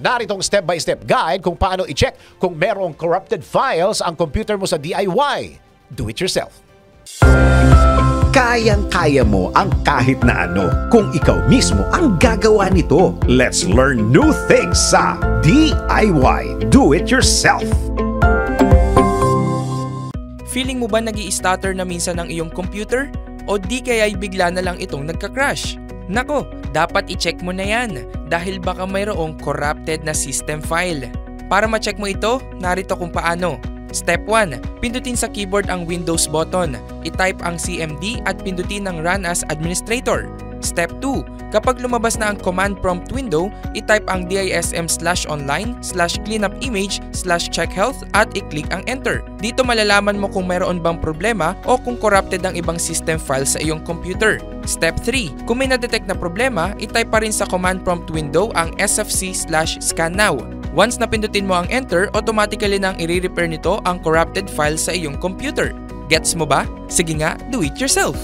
Naritong step-by-step guide kung paano i-check kung merong corrupted files ang computer mo sa DIY. Do it yourself. Kayang-kaya mo ang kahit na ano kung ikaw mismo ang gagawa nito. Let's learn new things sa DIY. Do it yourself. Feeling mo ba nag-i-stutter na minsan ang iyong computer? O di kaya'y bigla na lang itong nagka-crash? Nako, dapat i-check mo na yan dahil baka mayroong corrupted na system file. Para ma-check mo ito, narito kung paano. Step 1. Pindutin sa keyboard ang Windows button. I-type ang CMD at pindutin ang Run as Administrator. Step 2. Kapag lumabas na ang command prompt window, i-type ang dism/online/cleanupimage/checkhealth at i-click ang enter. Dito malalaman mo kung mayroon bang problema o kung corrupted ang ibang system file sa iyong computer. Step 3. Kung may na-detect na problema, i-type pa rin sa command prompt window ang sfc/scannow. Once napindutin mo ang enter, automatically nang i-repair nito ang corrupted file sa iyong computer. Gets mo ba? Sige nga, do it yourself!